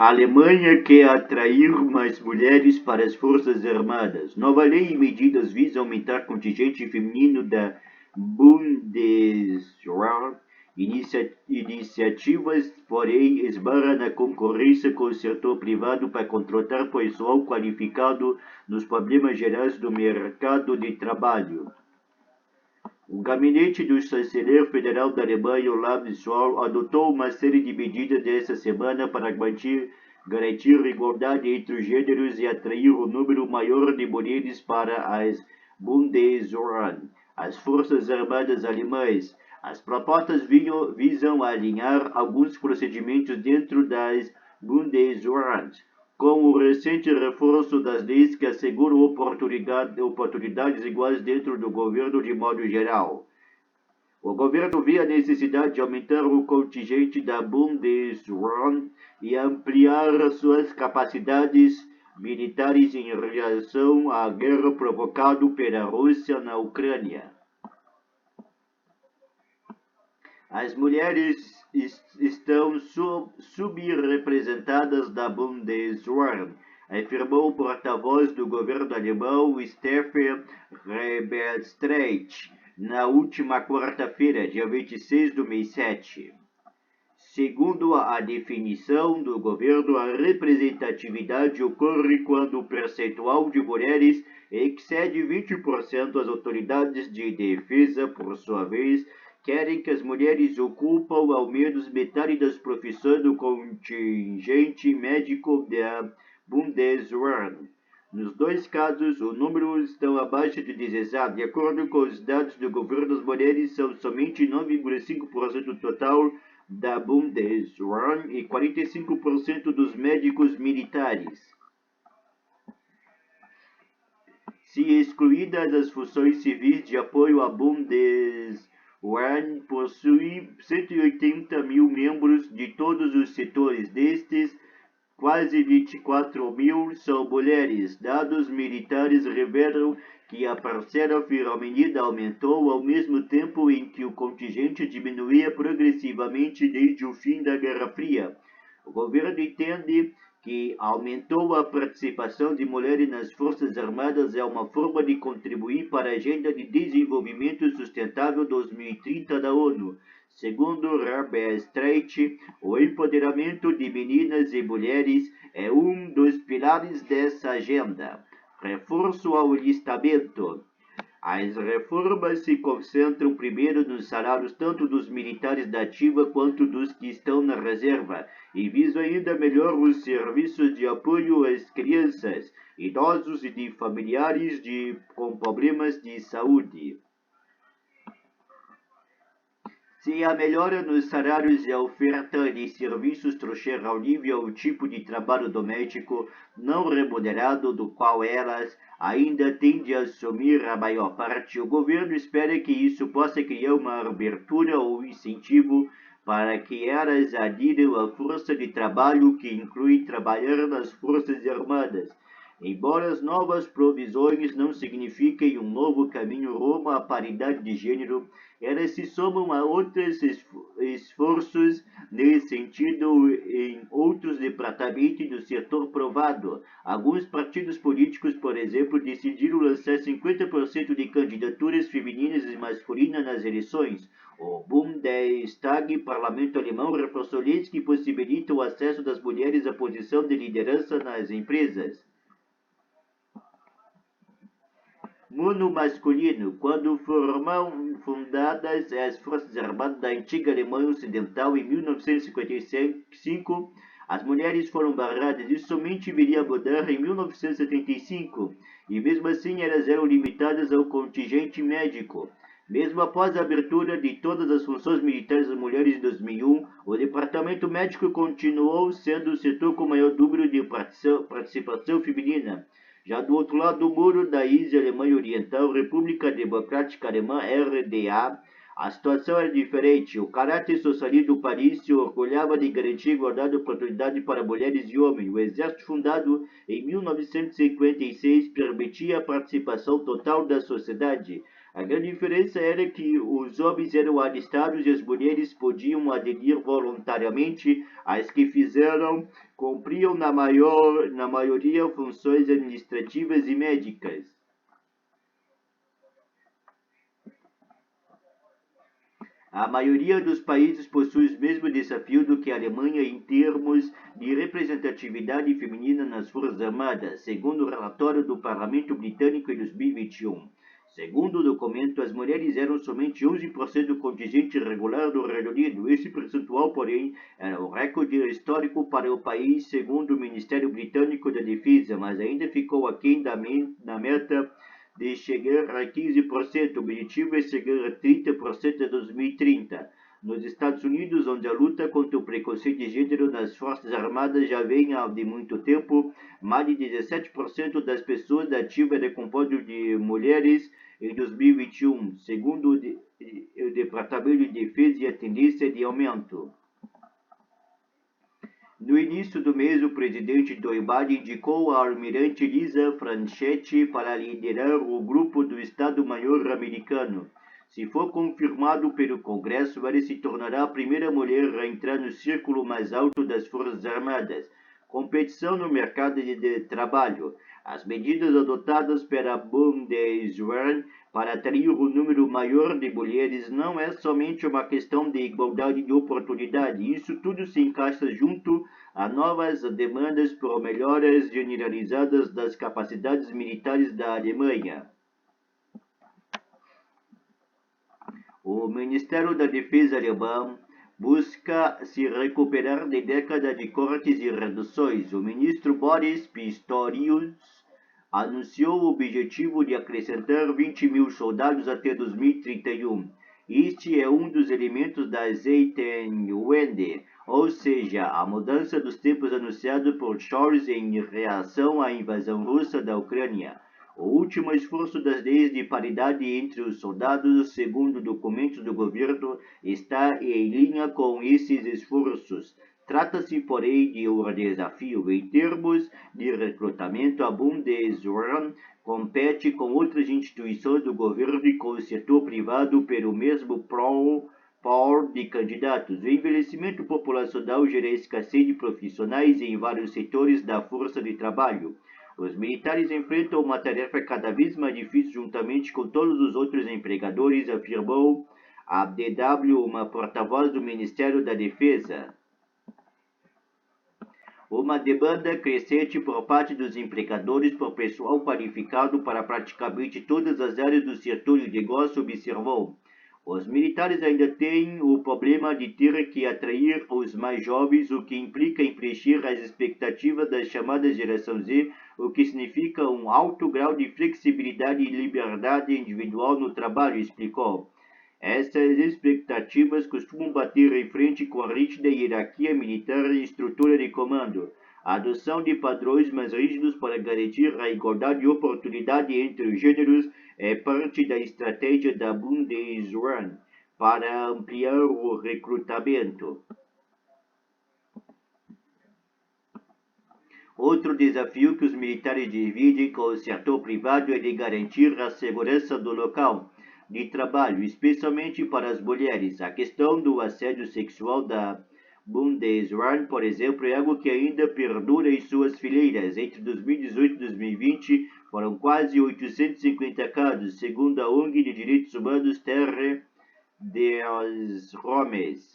A Alemanha quer atrair mais mulheres para as Forças Armadas. Nova lei e medidas visam aumentar contingente feminino da Bundeswehr. Iniciativas, porém, esbarram na concorrência com o setor privado para contratar pessoal qualificado nos problemas gerais do mercado de trabalho. O gabinete do chanceler federal da Alemanha, Olaf Scholz, adotou uma série de medidas esta semana para garantir igualdade entre os gêneros e atrair um número maior de mulheres para as Bundeswehr, as Forças Armadas Alemãs. As propostas visam alinhar alguns procedimentos dentro das Bundeswehr, com o recente reforço das leis que asseguram oportunidades iguais dentro do governo de modo geral. O governo vê a necessidade de aumentar o contingente da Bundeswehr e ampliar suas capacidades militares em reação à guerra provocada pela Rússia na Ucrânia. As mulheres estão subrepresentadas na Bundeswehr, afirmou o porta-voz do governo alemão Steffen Seibert na última quarta-feira, dia 26 do mês 7. Segundo a definição do governo, a representatividade ocorre quando o percentual de mulheres excede 20%. As autoridades de defesa, por sua vez, querem que as mulheres ocupam ao menos metade das profissões do contingente médico da Bundeswehr. Nos dois casos, o número está abaixo de 17. De acordo com os dados do governo, as mulheres são somente 9,5% do total da Bundeswehr e 45% dos médicos militares. Se excluídas as funções civis de apoio à Bundeswehr, possui 180 mil membros de todos os setores. Destes, quase 24 mil são mulheres. Dados militares revelam que a parcela feminina aumentou ao mesmo tempo em que o contingente diminuía progressivamente desde o fim da Guerra Fria. O governo entende que aumentou a participação de mulheres nas Forças Armadas é uma forma de contribuir para a Agenda de Desenvolvimento Sustentável 2030 da ONU. Segundo Herbert Streit, o empoderamento de meninas e mulheres é um dos pilares dessa agenda. Reforço ao listamento. As reformas se concentram primeiro nos salários tanto dos militares da ativa quanto dos que estão na reserva e visam ainda melhor os serviços de apoio às crianças, idosos e de familiares com problemas de saúde. Se a melhora nos salários e a oferta de serviços trouxer alívio ao tipo de trabalho doméstico não remunerado do qual elas ainda tendem a assumir a maior parte, o governo espera que isso possa criar uma abertura ou incentivo para que elas adiram à força de trabalho que inclui trabalhar nas Forças Armadas. Embora as novas provisões não signifiquem um novo caminho rumo à paridade de gênero, elas se somam a outros esforços nesse sentido em outros departamentos do setor privado. Alguns partidos políticos, por exemplo, decidiram lançar 50% de candidaturas femininas e masculinas nas eleições. O Bundestag, parlamento alemão, reforçou leis que possibilitam o acesso das mulheres à posição de liderança nas empresas. Monomasculino. Quando foram fundadas as Forças Armadas da antiga Alemanha Ocidental em 1955, as mulheres foram barradas. Isso somente viria a mudar em 1975, e mesmo assim elas eram limitadas ao contingente médico. Mesmo após a abertura de todas as funções militares às mulheres em 2001, o departamento médico continuou sendo o setor com maior número de participação feminina. Já do outro lado do muro da ilha Alemanha Oriental, República Democrática Alemã, RDA, a situação era diferente. O caráter socialista do país se orgulhava de garantir igualdade de oportunidade para mulheres e homens. O exército, fundado em 1956, permitia a participação total da sociedade. A grande diferença era que os homens eram alistados e as mulheres podiam aderir voluntariamente. As que fizeram cumpriam na maioria funções administrativas e médicas. A maioria dos países possui o mesmo desafio do que a Alemanha em termos de representatividade feminina nas Forças Armadas, segundo o relatório do Parlamento Britânico em 2021. Segundo o documento, as mulheres eram somente 11% do contingente regular do Reino Unido. Esse percentual, porém, era um recorde histórico para o país, segundo o Ministério Britânico da Defesa, mas ainda ficou aquém da meta de chegar a 15%. O objetivo é chegar a 30% em 2030. Nos Estados Unidos, onde a luta contra o preconceito de gênero nas Forças Armadas já vem há de muito tempo, mais de 17% das pessoas da ativa era composto de mulheres em 2021, segundo o Departamento de Defesa, e a tendência é de aumento. No início do mês, o presidente do IBAD indicou a almirante Lisa Franchetti para liderar o grupo do Estado-Maior americano. Se for confirmado pelo Congresso, ela se tornará a primeira mulher a entrar no círculo mais alto das Forças Armadas. Competição no mercado de trabalho. As medidas adotadas pela Bundeswehr para atrair um número maior de mulheres não é somente uma questão de igualdade de oportunidade. Isso tudo se encaixa junto a novas demandas por melhoras generalizadas das capacidades militares da Alemanha. O Ministério da Defesa alemão busca se recuperar de décadas de cortes e reduções. O ministro Boris Pistorius anunciou o objetivo de acrescentar 20 mil soldados até 2031. Este é um dos elementos da Zeitenwende, ou seja, a mudança dos tempos anunciado por Scholz em reação à invasão russa da Ucrânia. O último esforço das leis de paridade entre os soldados, segundo documentos do governo, está em linha com esses esforços. Trata-se, porém, de um desafio. Em termos de recrutamento, a Bundeswehr compete com outras instituições do governo e com o setor privado pelo mesmo pool de candidatos. O envelhecimento populacional gera escassez de profissionais em vários setores da força de trabalho. Os militares enfrentam uma tarefa cada vez mais difícil juntamente com todos os outros empregadores, afirmou a DW, uma porta-voz do Ministério da Defesa. Uma demanda crescente por parte dos empregadores por pessoal qualificado para praticamente todas as áreas do setor de negócio, observou. Os militares ainda têm o problema de ter que atrair os mais jovens, o que implica em preencher as expectativas da chamada geração Z, o que significa um alto grau de flexibilidade e liberdade individual no trabalho, explicou. Essas expectativas costumam bater em frente com a rígida hierarquia militar e estrutura de comando. A adoção de padrões mais rígidos para garantir a igualdade de oportunidade entre os gêneros é parte da estratégia da Bundeswehr para ampliar o recrutamento. Outro desafio que os militares dividem com o setor privado é de garantir a segurança do local de trabalho, especialmente para as mulheres. A questão do assédio sexual da Bundeswehr, por exemplo, é algo que ainda perdura em suas fileiras. Entre 2018 e 2020, foram quase 850 casos, segundo a ONG de Direitos Humanos Terre des Hommes.